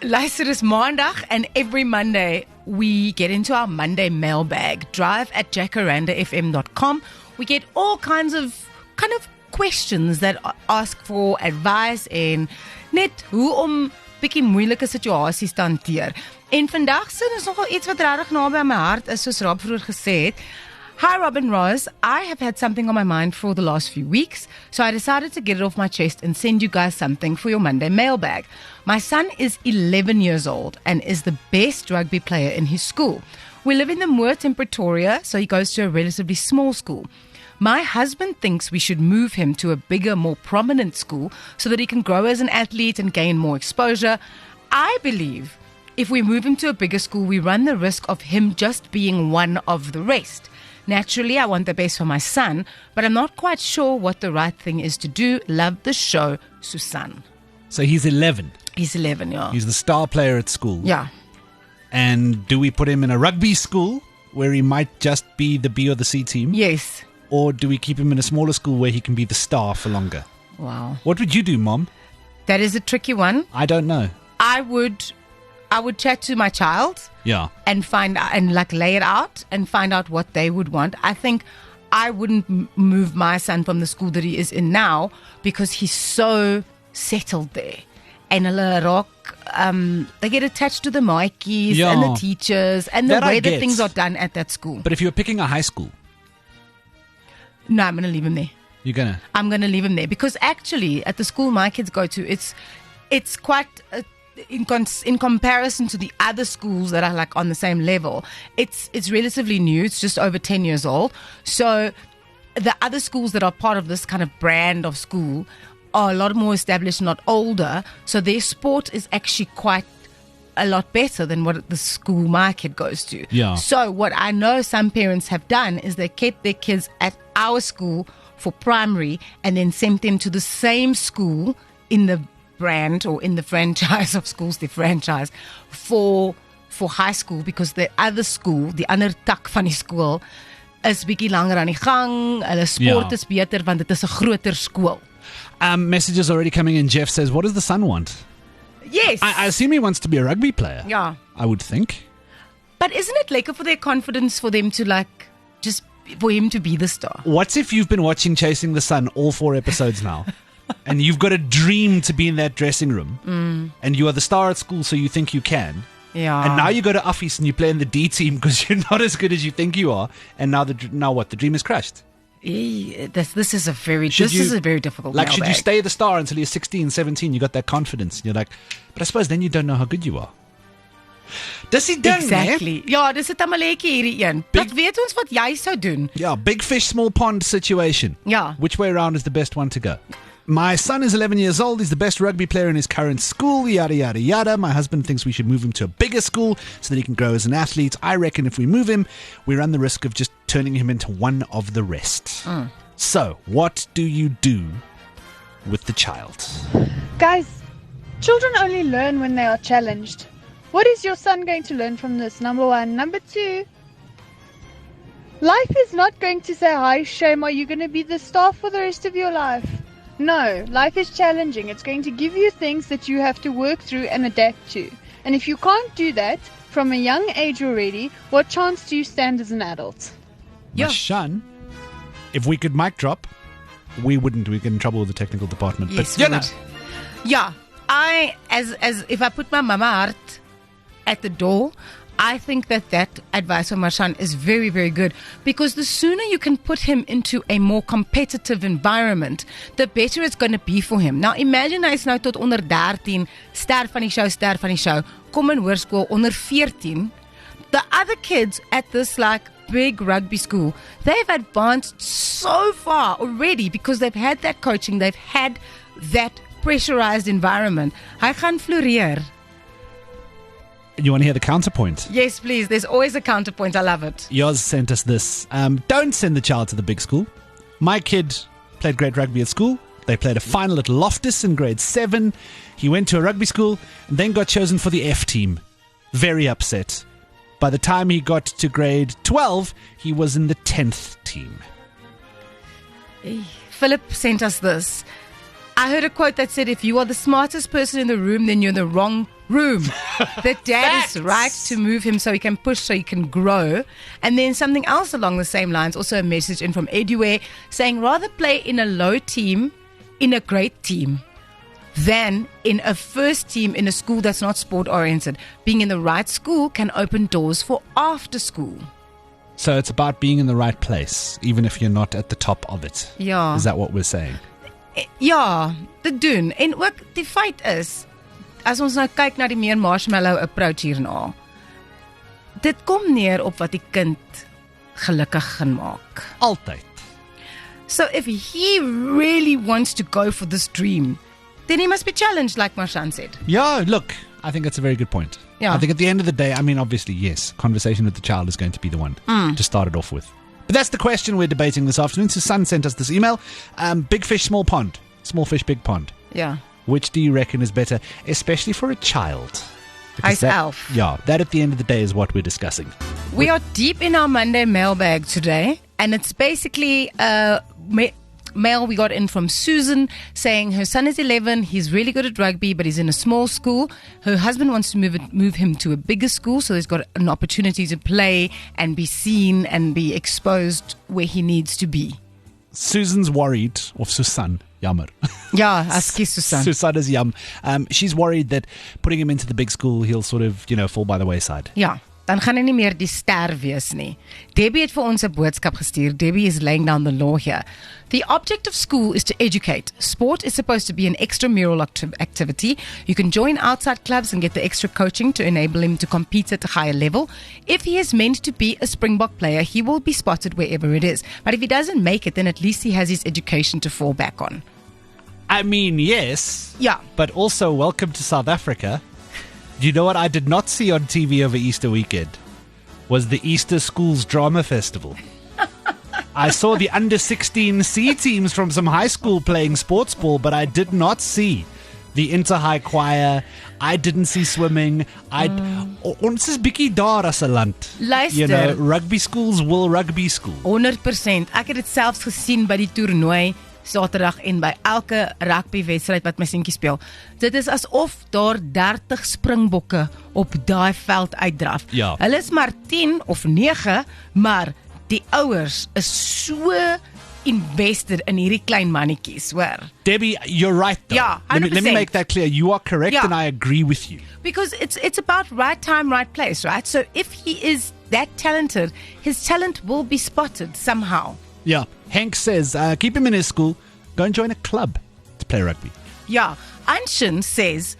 Luister, is maandag and every Monday we get into our Monday mailbag. Drive at jacarandafm.com. We get all kinds of questions that ask for advice en net hoe om bietjie moeilike situasies te hanteer. En vandag sin is nogal iets wat regtig naby aan my hart is, soos Rob vroeër gesê het. Hi Rob and Roz, I have had something on my mind for the last few weeks, so I decided to get it off my chest and send you guys something for your Monday mailbag. My son is 11 years old and is the best rugby player in his school. We live in the Moort in Pretoria, so he goes to a relatively small school. My husband thinks we should move him to a bigger, more prominent school so that he can grow as an athlete and gain more exposure. I believe if we move him to a bigger school, we run the risk of him just being one of the rest. Naturally, I want the best for my son, but I'm not quite sure what the right thing is to do. Love the show, Susan. So he's 11. He's 11, yeah. He's the star player at school. Yeah. And do we put him in a rugby school where he might just be the B or the C team? Yes. Or do we keep him in a smaller school where he can be the star for longer? Wow. What would you do, Mom? That is a tricky one. I don't know. I would chat to my child. Yeah. And find out and lay it out and find out what they would want. I think I wouldn't move my son from the school that he is in now because he's so settled there. And hulle raak, they get attached to the maatjies and the teachers and the way that things are done at that school. But if you were picking a high school? No, I'm going to leave him there. You're going to? I'm going to leave him there because actually at the school my kids go to, it's quite... In comparison to the other schools that are on the same level, it's relatively new. It's just over 10 years old. So the other schools that are part of this kind of brand of school are a lot more established, not older. So their sport is actually quite a lot better than what the school my kid goes to. Yeah. So what I know some parents have done is they kept their kids at our school for primary and then sent them to the same school in the brand or in the franchise of schools, the franchise for high school, because the other school, die ander tak van die skool is bietjie langer aan die gang. Hulle sport is beter want dit is 'n groter skool. Messages already coming in. Jeff says, what does the son want? Yes. I assume he wants to be a rugby player. Yeah. I would think. But isn't it lekker for their confidence for them to just for him to be the star? What if you've been watching Chasing the Sun all 4 episodes now? And you've got a dream to be in that dressing room, and you are the star at school, so you think you can. Yeah. And now you go to Office and you play in the D team because you're not as good as you think you are. And now what? The dream is crushed. This is a very difficult. Like, should you stay the star until you're 16, 17? You got that confidence. And you're like, but I suppose then you don't know how good you are. Dis die ding, exactly. Ja, dis 'n tamaletjie hierdie een. Dat weet ons wat jy sou doen. Yeah, big fish, small pond situation. Yeah. Which way around is the best one to go? My son is 11 years old. He's the best rugby player in his current school, yada, yada, yada. My husband thinks we should move him to a bigger school so that he can grow as an athlete. I reckon if we move him, we run the risk of just turning him into one of the rest. So, what do you do with the child? Guys, children only learn when they are challenged. What is your son going to learn from this? Number 1. Number 2, life is not going to say, hi, shame, are you going to be the star for the rest of your life? No, life is challenging. It's going to give you things that you have to work through and adapt to. And if you can't do that from a young age already, what chance do you stand as an adult? My son, if we could mic drop, we wouldn't. We'd get in trouble with the technical department. Yes, but, you know. Yeah, as if I put my mama heart at the door, I think that advice from my son is very, very good, because the sooner you can put him into a more competitive environment, the better it's going to be for him. Now imagine hy's nou tot onder 13, ster van die show, kom in hoërskool onder 14. The other kids at this big rugby school, they've advanced so far already because they've had that coaching, they've had that pressurized environment. Hy gaan floreer. You want to hear the counterpoint? Yes, please. There's always a counterpoint. I love it. Yoz sent us this. Don't send the child to the big school. My kid played great rugby at school. They played a final at Loftus in grade 7. He went to a rugby school and then got chosen for the F team. Very upset. By the time he got to grade 12, he was in the 10th team. Philip sent us this. I heard a quote that said, if you are the smartest person in the room, then you're in the wrong room. The dad is right to move him so he can push, so he can grow. And then something else along the same lines, also a message in from Edway saying rather play in a low team in a great team than in a first team in a school that's not sport oriented. Being in the right school can open doors for after school. So it's about being in the right place, even if you're not at the top of it. Ja. Is that what we're saying? Ja, dit doen. En ook die feit is, as ons nou kyk na die meer marshmallow approach hierna, dit kom neer op wat die kind gelukkig gaan maak. Altyd. So if he really wants to go for this dream, then he must be challenged, like Marshan said. Yeah, look, I think that's a very good point. Yeah. I think at the end of the day, I mean, obviously, yes, conversation with the child is going to be the one to start it off with. But that's the question we're debating this afternoon. Susan sent us this email. Big fish, small pond. Small fish, big pond. Yeah. Which do you reckon is better, especially for a child? Hy's elf. Yeah, that at the end of the day is what we're discussing. We are deep in our Monday mailbag today, and it's basically mail we got in from Susan saying her son is 11, he's really good at rugby, but he's in a small school. Her husband wants to move him to a bigger school, so he's got an opportunity to play and be seen and be exposed where he needs to be. Susan's worried, of Susan, jammer. Ja, askies Susan. Susan is yum. She's worried that putting him into the big school, he'll sort of, fall by the wayside. Ja, dan gaan hy nie meer die ster wees nie. Debbie het vir ons 'n boodskap gestuur. Debbie is laying down the law here. The object of school is to educate. Sport is supposed to be an extramural activity. You can join outside clubs and get the extra coaching to enable him to compete at a higher level. If he is meant to be a Springbok player, he will be spotted wherever it is. But if he doesn't make it, then at least he has his education to fall back on. I mean, yes. Yeah. But also, welcome to South Africa. Do you know what I did not see on TV over Easter weekend? Was the Easter Schools Drama Festival. I saw the under-16 C teams from some high school playing sports ball, but I did not see the inter-high choir. I didn't see swimming. Ons is bietjie daar as 'n land. Luister. Rugby schools will rugby school. 100%. Ek het dit selfs gesien by die toernooi Saterdag en by elke rugbywedstryd wat my seentjie speel. Dit is asof daar 30 springbokke op daai veld uitdraf. Ja. Hulle is maar 10 of 9, maar die ouers is so invested in hierdie klein mannetjies, hoor. Debbie, you're right though. Yeah, let me 100%. make that clear. You are correct, Yeah. and I agree with you. Because it's about right time, right place, right? So if he is that talented, his talent will be spotted somehow. Yeah. Hank says, keep him in his school. Go and join a club to play rugby. Yeah. Anshin says,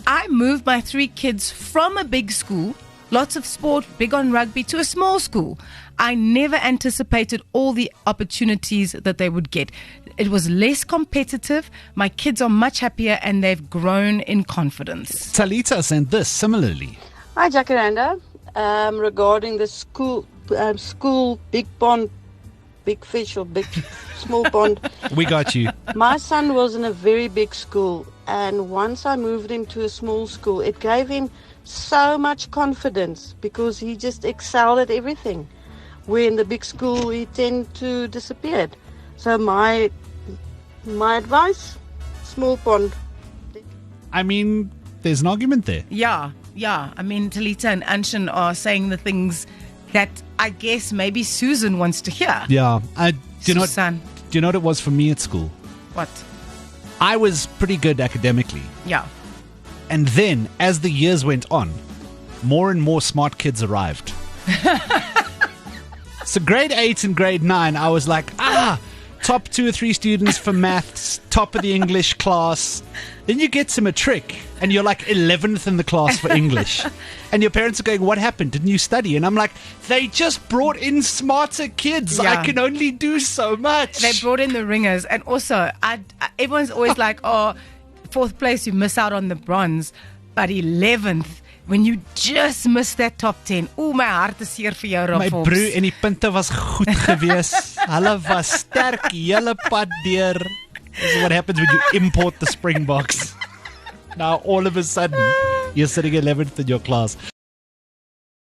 I moved my 3 kids from a big school, lots of sport, big on rugby, to a small school. I never anticipated all the opportunities that they would get. It was less competitive. My kids are much happier and they've grown in confidence. Talita sent this similarly. Hi, Jacaranda. Regarding the school, big pond, big fish or big small pond. We got you. My son was in a very big school, and once I moved him to a small school, it gave him so much confidence because he just excelled at everything. Where in the big school, he tended to disappear. So my advice, small pond. I mean, there's an argument there. Yeah. I mean, Talita and Anshin are saying the things that I guess maybe Susan wants to hear. Yeah. Do you know what it was for me at school? What? I was pretty good academically. Yeah. And then, as the years went on, more and more smart kids arrived. So grade 8 and grade 9, I was like, top 2 or 3 students for maths, top of the English class. Then you get to matric, and you're like 11th in the class for English. And your parents are going, what happened? Didn't you study? And I'm like, they just brought in smarter kids. Yeah. I can only do so much. They brought in the ringers. And also, everyone's always like, 4th place, you miss out on the bronze. But 11th, when you just miss that top 10. My hart is seer vir jou, My Rob. broer en die punte was goed gewees. Hulle was sterk hele pad deur. This is what happens when you import the Springboks. Now all of a sudden, you're sitting 11th in your class.